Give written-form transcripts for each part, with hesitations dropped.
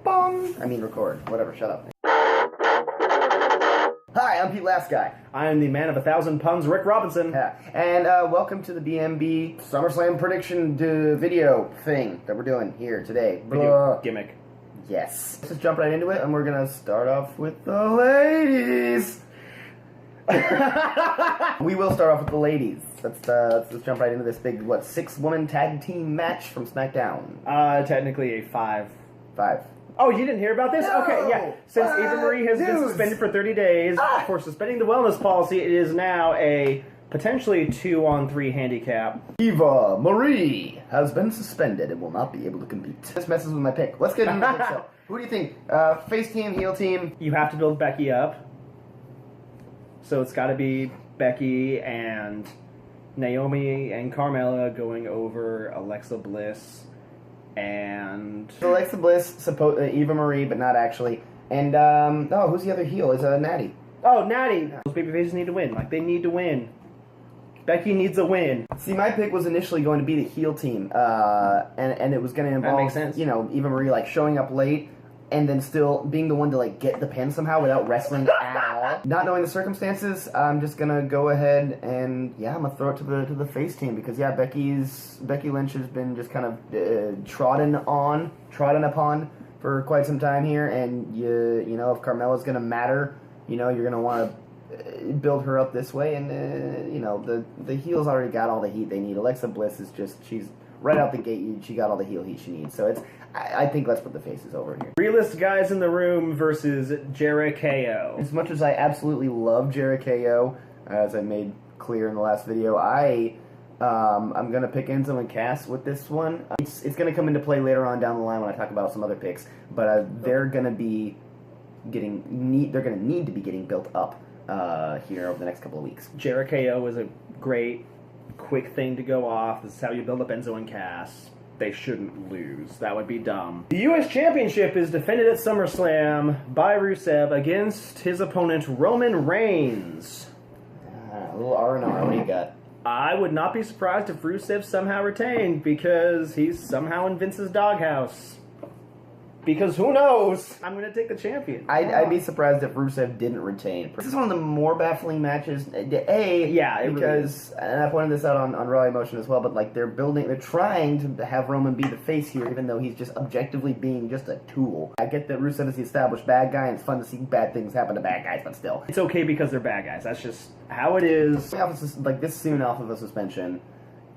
Bong! I mean record. Whatever, shut up. Hi, I'm Pete Last Guy. I am the man of 1,000 puns, Rick Robinson. Yeah. And welcome to the BMB Summerslam Prediction video thing that we're doing here today. Video gimmick. Yes. Let's just jump right into it, and we're going to start off with the ladies. We will start off with the ladies. Let's jump right into this big, 6-woman tag team match from SmackDown. Technically a 5. 5. Oh, you didn't hear about this? No! Okay, yeah. Since Eva Marie has been suspended for 30 days for suspending the wellness policy, it is now a potentially 2-on-3 handicap. Eva Marie has been suspended and will not be able to compete. This messes with my pick. Let's get into the show. Who do you think? Face team, heel team? You have to build Becky up. So it's got to be Becky and Naomi and Carmella going over Alexa Bliss and... Alexa Bliss, Eva Marie, but not actually. And, who's the other heel? Is Natty. Oh, Natty! Those babyfaces need to win. Like, they need to win. Becky needs a win. See, my pick was initially going to be the heel team, and it was going to involve, that makes sense. You know, Eva Marie, like, showing up late, and then still being the one to, like, get the pin somehow without wrestling at all. Not knowing the circumstances, I'm just gonna go ahead and, yeah, I'm gonna throw it to the face team, because, yeah, Becky Lynch has been just kind of trodden upon for quite some time here, and you know, if Carmella's gonna matter, you know, you're gonna want to build her up this way, and, you know, the heels already got all the heat they need. Alexa Bliss is just, she's right out the gate, she got all the heel heat she needs, so I think let's put the faces over here. Realist guys in the room versus Jericho. As much as I absolutely love Jericho, as I made clear in the last video, I'm gonna pick Enzo and Cass with this one. It's gonna come into play later on down the line when I talk about some other picks, but they're gonna need to be getting built up here over the next couple of weeks. Jericho is a great, quick thing to go off. This is how you build up Enzo and Cass. They shouldn't lose. That would be dumb. The U.S. Championship is defended at SummerSlam by Rusev against his opponent Roman Reigns. A little R&R, what do you got? I would not be surprised if Rusev somehow retained, because he's somehow in Vince's doghouse. Because who knows? I'm going to take the champion. I'd be surprised if Rusev didn't retain. This is one of the more baffling matches. Yeah, because really, and I pointed this out on Raw Emotion as well. But like they're trying to have Roman be the face here, even though he's just objectively being just a tool. I get that Rusev is the established bad guy, and it's fun to see bad things happen to bad guys, but still, it's okay because they're bad guys. That's just how it is. Like this soon off of a suspension.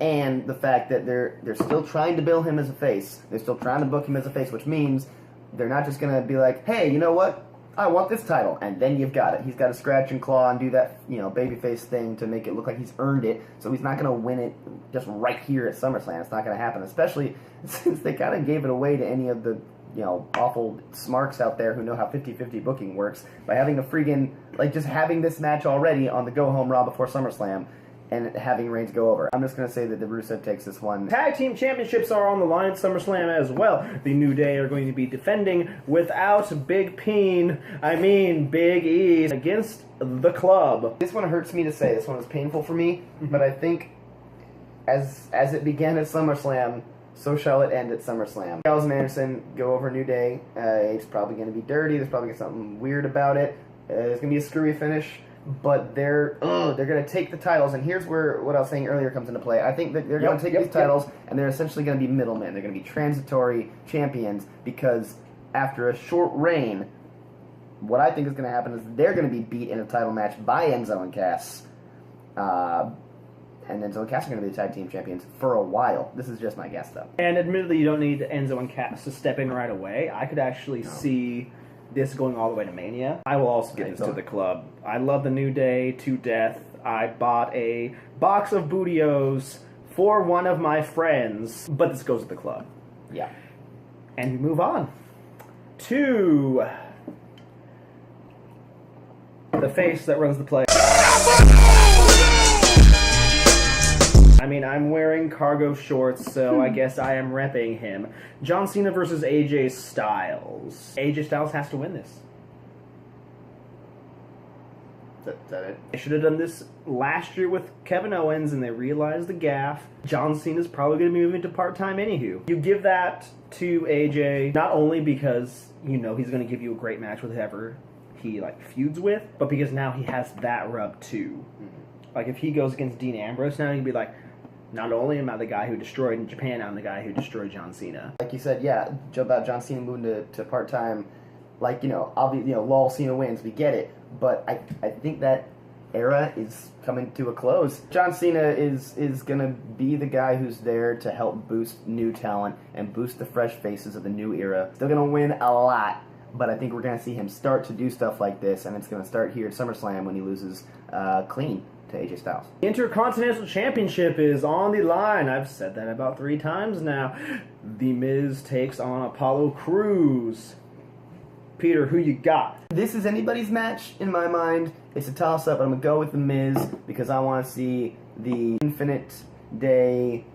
And the fact that they're still trying to bill him as a face. They're still trying to book him as a face, which means they're not just going to be like, hey, you know what? I want this title. And then you've got it. He's got to scratch and claw and do that, you know, babyface thing to make it look like he's earned it. So he's not going to win it just right here at SummerSlam. It's not going to happen, especially since they kind of gave it away to any of the, you know, awful smarks out there who know how 50-50 booking works by having a freaking, like, just having this match already on the go-home Raw before SummerSlam and having Reigns go over. I'm just going to say that the Rusev takes this one. Tag team championships are on the line at SummerSlam as well. The New Day are going to be defending without Big Big E against the Club. This one hurts me to say. This one is painful for me, but I think as it began at SummerSlam, so shall it end at SummerSlam. Gallows and Anderson go over New Day. It's probably going to be dirty. There's probably something weird about it. There's going to be a screwy finish. But they're going to take the titles, and here's where what I was saying earlier comes into play. I think that they're going to take these titles, and they're essentially going to be middlemen. They're going to be transitory champions, because after a short reign, what I think is going to happen is they're going to be beat in a title match by Enzo and Cass. And Enzo and Cass are going to be the tag team champions for a while. This is just my guess, though. And admittedly, you don't need Enzo and Cass to step in right away. I could actually see this going all the way to Mania. I will also give this to the Club. I love the New Day to death. I bought a box of Bootios for one of my friends, but this goes to the Club. Yeah. And we move on to the face that runs the place. I mean, I'm wearing cargo shorts, so I guess I am repping him. John Cena versus AJ Styles. AJ Styles has to win this. Is that it? They should have done this last year with Kevin Owens, and they realized the gaffe. John Cena's probably going to be moving to part-time anywho. You give that to AJ, not only because he's going to give you a great match with whoever he feuds with, but because now he has that rub too. Like if he goes against Dean Ambrose now, he'd be like, not only am I the guy who destroyed in Japan, I'm the guy who destroyed John Cena. Like you said, yeah, about John Cena moving to part-time, obviously, lol, Cena wins, we get it. But I think that era is coming to a close. John Cena is going to be the guy who's there to help boost new talent and boost the fresh faces of the new era. Still going to win a lot, but I think we're going to see him start to do stuff like this, and it's going to start here at SummerSlam when he loses clean to AJ Styles. The Intercontinental Championship is on the line. I've said that about 3 times now. The Miz takes on Apollo Crews. Peter, who you got? This is anybody's match in my mind. It's a toss-up, but I'm going to go with The Miz because I want to see the Infinite Day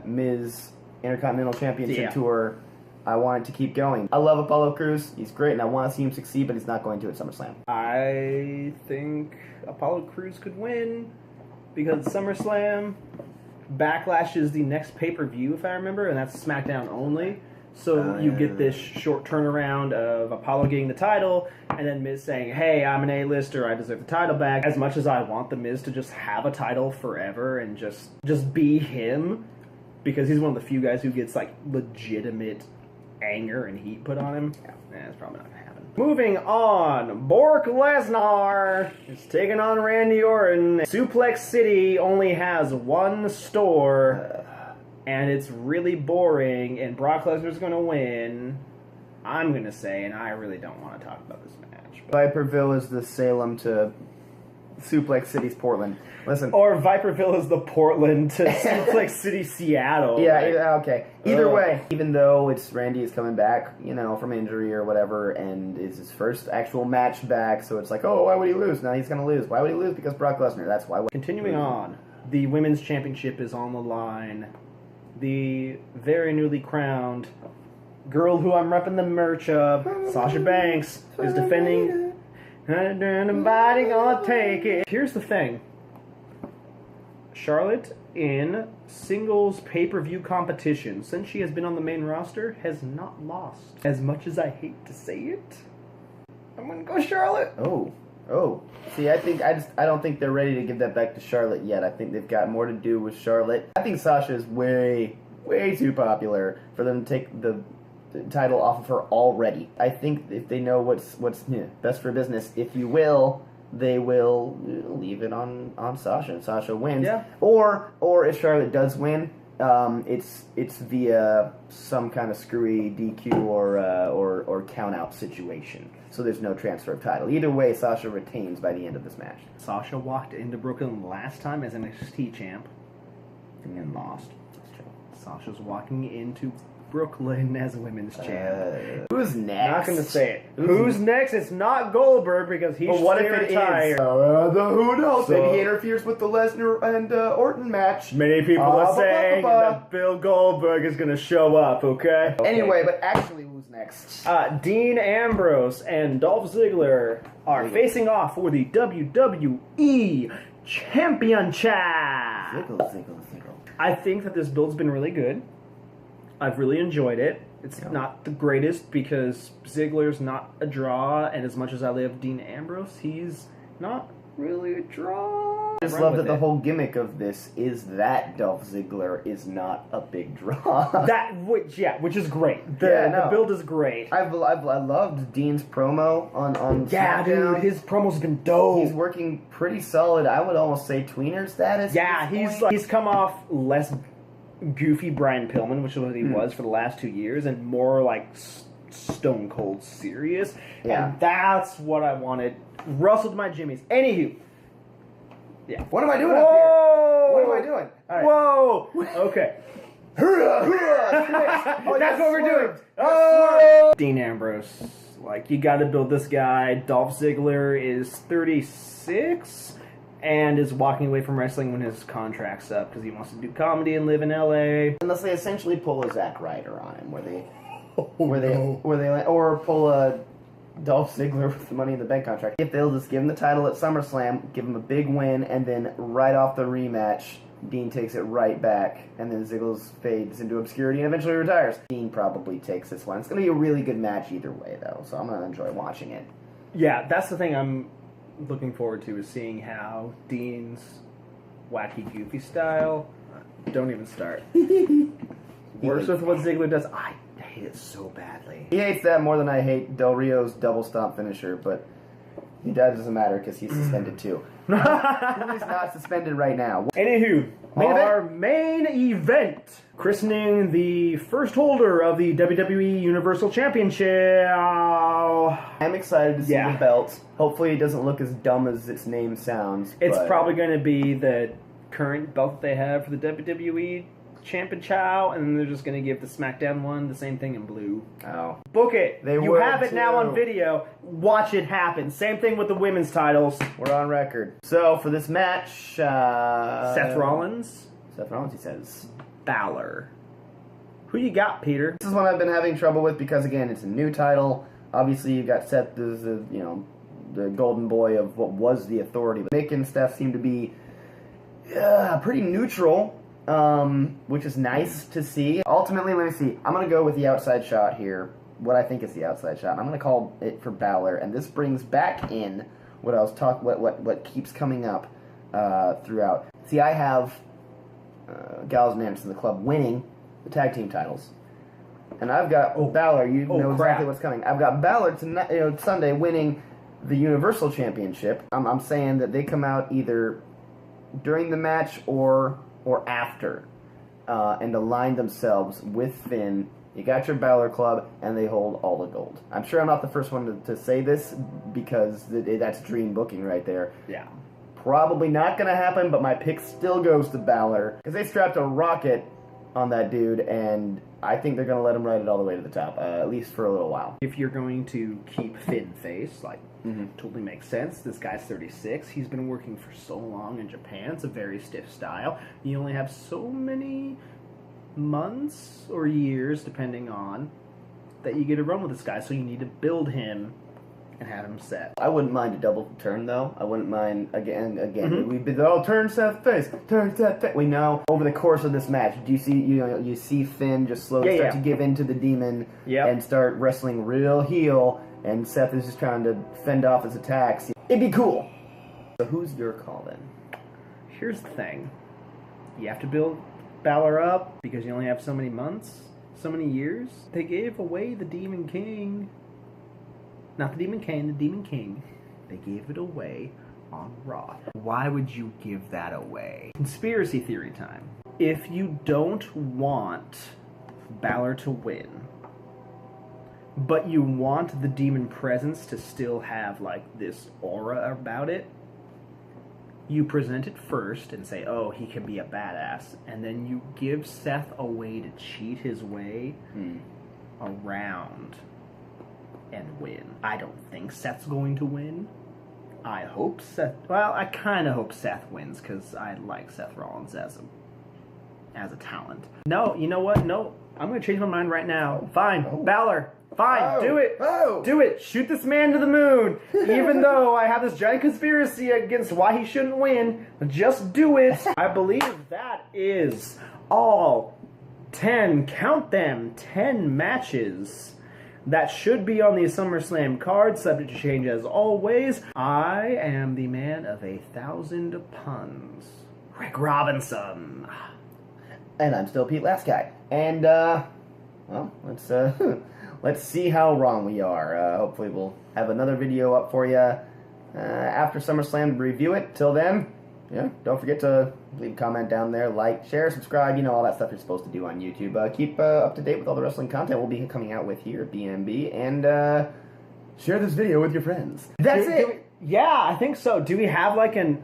Miz Intercontinental Championship Tour. I want it to keep going. I love Apollo Crews. He's great, and I want to see him succeed, but he's not going to at SummerSlam. I think Apollo Crews could win because SummerSlam, Backlash is the next pay-per-view, if I remember, and that's SmackDown only. So you get this short turnaround of Apollo getting the title, and then Miz saying, hey, I'm an A-lister, I deserve the title back. As much as I want the Miz to just have a title forever and just be him, because he's one of the few guys who gets, legitimate anger and heat put on him, it's probably not going to happen. Moving on, Brock Lesnar is taking on Randy Orton. Suplex City only has one store, and it's really boring, and Brock Lesnar's going to win, I'm going to say, and I really don't want to talk about this match. Viperville is the Salem to Suplex City's Portland. Listen. Or Viperville is the Portland to Suplex City, Seattle. Yeah, okay. Either way, even though Randy is coming back, from injury or whatever, and is his first actual match back, so it's like, oh, why would he lose? Now he's going to lose. Why would he lose? Because Brock Lesnar. That's why. Continuing on, the Women's Championship is on the line. The very newly crowned girl who I'm repping the merch of, Sasha Banks, is defending. Nobody gonna take it. Here's the thing. Charlotte, in singles pay-per-view competition, since she has been on the main roster, has not lost. As much as I hate to say it, I'm gonna go Charlotte. Oh. See, I don't think they're ready to give that back to Charlotte yet. I think they've got more to do with Charlotte. I think Sasha is way, way too popular for them to take the title off of her already. I think if they know what's best for business, if you will, they will leave it on Sasha, and Sasha wins. Yeah. Or if Charlotte does win, it's via some kind of screwy DQ or count out situation. So there's no transfer of title. Either way, Sasha retains by the end of this match. Sasha walked into Brooklyn last time as NXT champ and lost. Sasha's walking into Brooklyn as a women's champ. Who's next? Not going to say it. Who's next? It's not Goldberg because he's what if it retired. Who knows? So, maybe he interferes with the Lesnar and Orton match. Many people are saying that Bill Goldberg is going to show up, okay? Anyway, but actually, who's next? Dean Ambrose and Dolph Ziggler are facing off for the WWE Championship. Ziggler. I think that this build's been really good. I've really enjoyed it. It's not the greatest because Ziggler's not a draw, and as much as I love Dean Ambrose, he's not really a draw. I just love that the whole gimmick of this is that Dolph Ziggler is not a big draw. Which is great. The build is great. I loved Dean's promo on SmackDown. Dude, his promo's been dope. He's working pretty solid. I would almost say tweener status. Yeah, he's come off less goofy Brian Pillman, which is what he was for the last 2 years, and more like stone cold serious. Yeah. And that's what I wanted. Rustled my jimmies. Anywho. Yeah. What am I doing up here? What am I doing? All right. Whoa! Okay. That's what we're doing. Oh! Dean Ambrose. You gotta build this guy. Dolph Ziggler is 36 and is walking away from wrestling when his contract's up because he wants to do comedy and live in LA. Unless they essentially pull a Zack Ryder on him, or pull a Dolph Ziggler with the Money in the Bank contract. If they'll just give him the title at SummerSlam, give him a big win, and then right off the rematch, Dean takes it right back, and then Ziggler fades into obscurity and eventually retires. Dean probably takes this one. It's going to be a really good match either way, though, so I'm going to enjoy watching it. Yeah, that's the thing I'm looking forward to, is seeing how Dean's wacky, goofy style... Don't even start. Worse with what Ziggler does. I hate it so badly. He hates that more than I hate Del Rio's double stomp finisher, but that doesn't matter because he's suspended too. He's not suspended right now. Anywho, main event. Christening the first holder of the WWE Universal Championship. I'm excited to see the belt. Hopefully it doesn't look as dumb as its name sounds. It's probably going to be the current belt that they have for the WWE Champion Chow, and then they're just going to give the SmackDown one the same thing in blue. Oh. Book it. You have it now on video. Watch it happen. Same thing with the women's titles. We're on record. So, for this match... Seth Rollins, he says. Balor. Who you got, Peter? This is one I've been having trouble with because, again, it's a new title. Obviously, you've got Seth as the golden boy of what was the Authority. But Mick and Steph seem to be pretty neutral. Which is nice to see. Ultimately, let me see. I'm going to go with the outside shot here. What I think is the outside shot. I'm going to call it for Balor, and this brings back in what I was what keeps coming up throughout. See, I have Gallows and Anderson, the club, winning the tag team titles, and I've got Balor. You know exactly what's coming. I've got Balor tonight, Sunday, winning the Universal Championship. I'm saying that they come out either during the match or after, and align themselves with Finn. You got your Balor Club, and they hold all the gold. I'm sure I'm not the first one to say this, because that's dream booking right there. Yeah. Probably not going to happen, but my pick still goes to Balor, because they strapped a rocket on that dude, and I think they're going to let him ride it all the way to the top, at least for a little while. If you're going to keep Finn face, totally makes sense. This guy's 36. He's been working for so long in Japan. It's a very stiff style. You only have so many months or years, depending on, that you get to run with this guy, so you need to build him and have him set. I wouldn't mind a double turn, though. I wouldn't mind, again, we'd be, turn Seth face, turn Seth face. We know, over the course of this match, do you see, you see Finn just slowly start to give in to the demon and start wrestling real heel, and Seth is just trying to fend off his attacks. It'd be cool. So who's your call, then? Here's the thing. You have to build Balor up, because you only have so many months, so many years. They gave away the Demon King. Not the Demon King, the Demon King. They gave it away on Raw. Why would you give that away? Conspiracy theory time. If you don't want Balor to win, but you want the demon presence to still have, like, this aura about it, you present it first and say, oh, he can be a badass, and then you give Seth a way to cheat his way around and win. I don't think Seth's going to win. I hope Seth... Well, I kind of hope Seth wins, because I like Seth Rollins as a talent. No, you know what? No, I'm going to change my mind right now. Fine, Balor. Fine, do it. Do it. Shoot this man to the moon. Even though I have this giant conspiracy against why he shouldn't win, just do it. I believe that is all 10, count them, 10 matches that should be on the SummerSlam card, subject to change as always. I am the man of 1,000 puns, Rick Robinson. And I'm still Pete Last Guy. And, well, let's see how wrong we are. Hopefully we'll have another video up for you after SummerSlam to review it. Till then, don't forget to leave a comment down there, like, share, subscribe, all that stuff you're supposed to do on YouTube. Keep up to date with all the wrestling content we'll be coming out with here at BMB, and share this video with your friends. That's it! Yeah, I think so. Do we have like a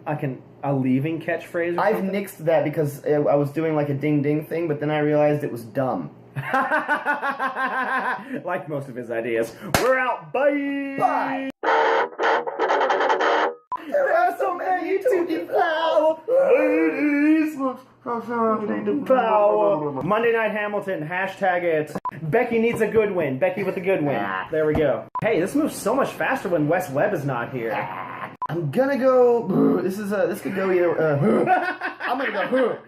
leaving catchphrase or I've something? nixed that because I was doing like a ding-ding thing, but then I realized it was dumb. Like most of his ideas. We're out. Bye! Bye! There are so many to devour. Monday Night Hamilton, hashtag it. Becky needs a good win. Becky with a good win. There we go. Hey, this moves so much faster when Wes Webb is not here. I'm gonna go. This could go either. I'm gonna go.